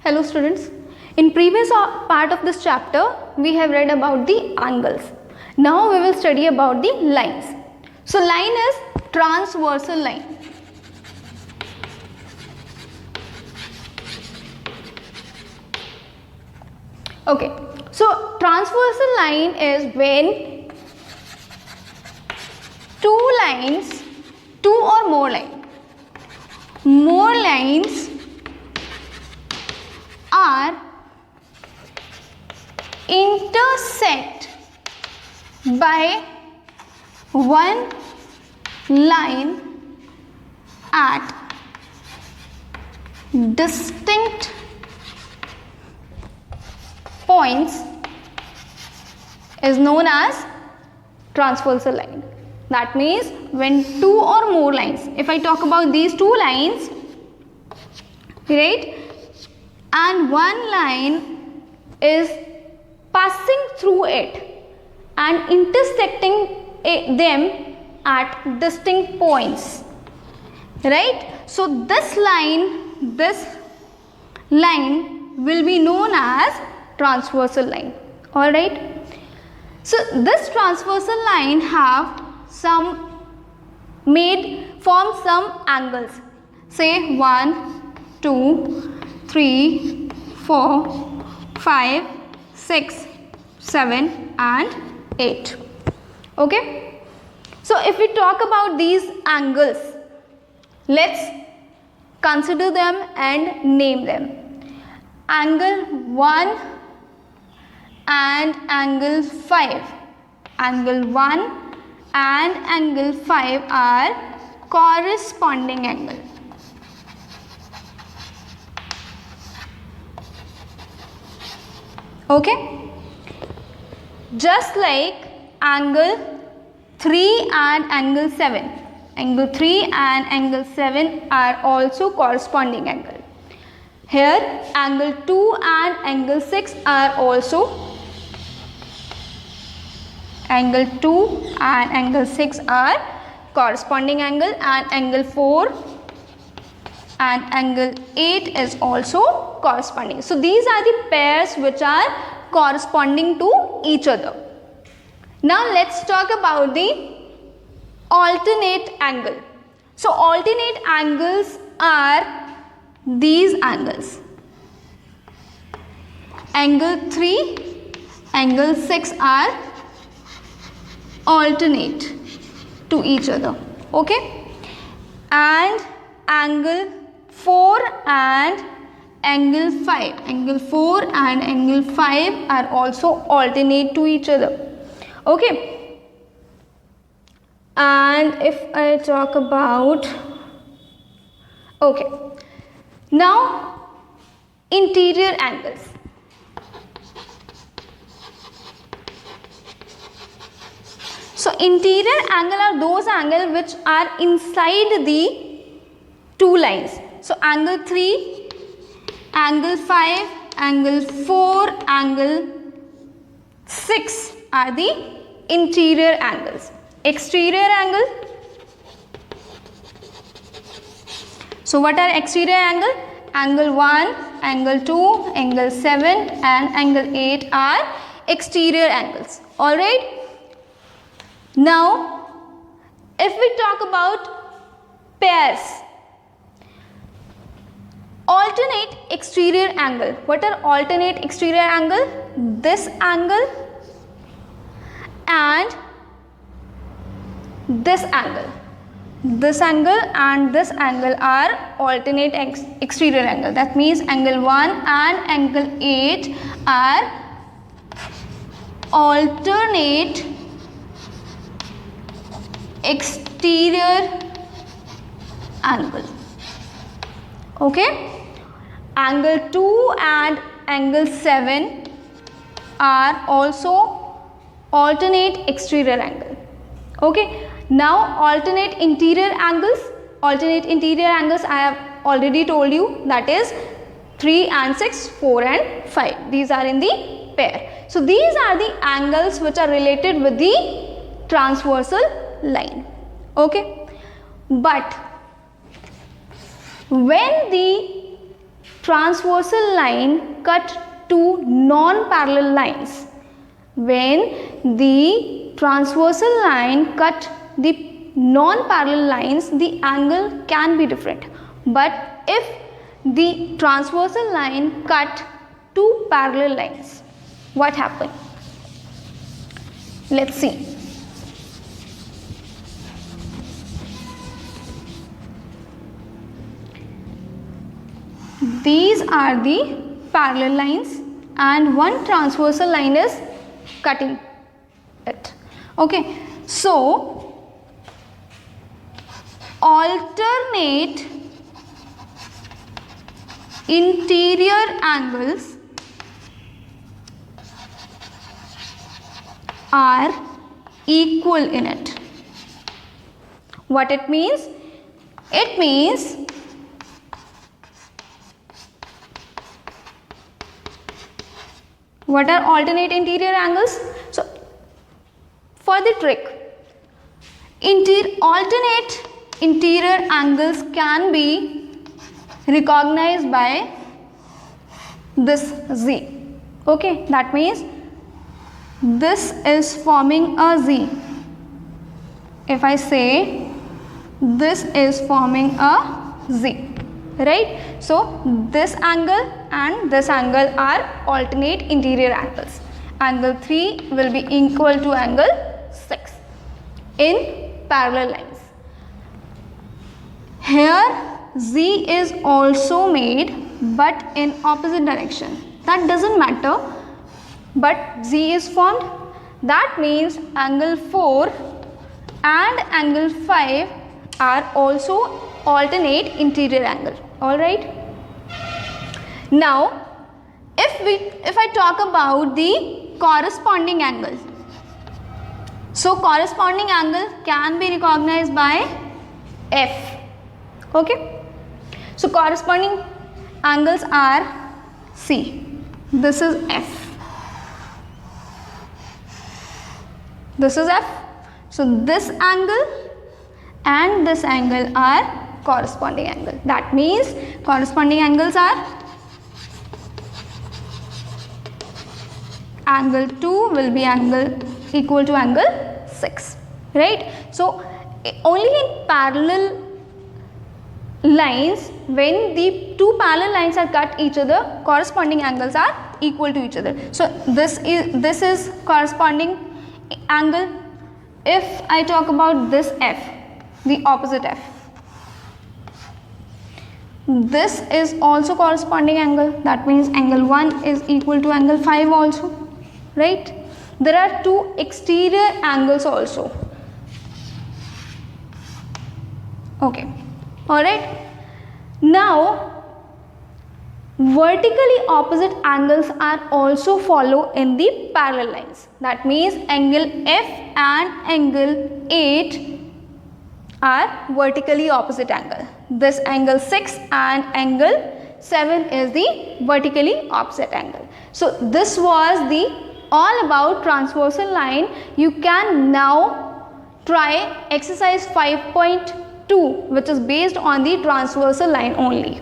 Hello students, in previous part of this chapter we have read about the angles. Now we will study about the lines. So line is transversal line. Okay, so transversal line is when two or more lines are intersect by one line at distinct points is known as transversal line. That means when two or more lines, if I talk about these two lines, right, and one line is passing through it and intersecting them at distinct points, right? So this line will be known as transversal line. All right, so this transversal line form some angles, say 1, 2, 3, 4, 5, 6, 7 and 8. Okay, so if we talk about these angles, let's consider them and name them. Angle 1 and angle 5. Angle 1 and angle 5 are corresponding angle. Okay, just like angle 3 and angle 7. Angle 3 and angle 7 are also corresponding angle. Here angle 2 and angle 6 are also angle 2 and angle 6 are corresponding angle, and angle 4 and angle 8 is also corresponding. So these are the pairs which are corresponding to each other. Now let's talk about the alternate angle. So alternate angles are these angles. Angle 3, angle 6 are alternate to each other. Okay, and angle 4 and angle 5. Angle 4 and angle 5 are also alternate to each other. Okay, and if I talk about, okay, now interior angles. So interior angle are those angles which are inside the two lines. So angle 3, angle 5, angle 4, angle 6 are the interior angles. Exterior angle. So what are exterior angle? Angle 1, angle 2, angle 7 and angle 8 are exterior angles. Alright. Now if we talk about pairs, alternate exterior angle. What are alternate exterior angle? This angle and this angle. This angle and this angle are alternate exterior angle. That means angle 1 and angle 8 are alternate exterior angle. Okay, angle 2 and angle 7 are also alternate exterior angle. Okay, now alternate interior angles. Alternate interior angles I have already told you, that is 3 and 6, 4 and 5. These are in the pair. So these are the angles which are related with the transversal line. Okay, but when the transversal line cut two non-parallel lines. When the transversal line cut the non-parallel lines, the angle can be different. But if the transversal line cut two parallel lines, what happened? Let's see. These are the parallel lines and one transversal line is cutting it. Okay, so alternate interior angles are equal in it. What it means? It means what are alternate interior angles? So for the trick, alternate interior angles can be recognized by this Z. Okay, that means this is forming a Z. If I say this is forming a Z, right? So this angle and this angle are alternate interior angles. Angle 3 will be equal to angle 6 in parallel lines. Here Z is also made but in opposite direction. That doesn't matter, but Z is formed. That means angle 4 and angle 5 are also alternate interior angle. Alright. Now if I talk about the corresponding angle, so corresponding angle can be recognized by F. Okay, so corresponding angles are, see, this is F, this is F. So this angle and this angle are corresponding angle. That means corresponding angles are angle 2 will be angle equal to angle 6, right? So only in parallel lines, when the two parallel lines are cut each other, corresponding angles are equal to each other. So this is corresponding angle. If I talk about this F, the opposite F, this is also corresponding angle. That means angle 1 is equal to angle 5 also, right? There are two exterior angles also. Okay, alright. Now vertically opposite angles are also follow in the parallel lines. That means angle F and angle 8 are vertically opposite angle. This angle 6 and angle 7 is the vertically opposite angle. So this was the all about transversal line. You can now try exercise 5.2, which is based on the transversal line only.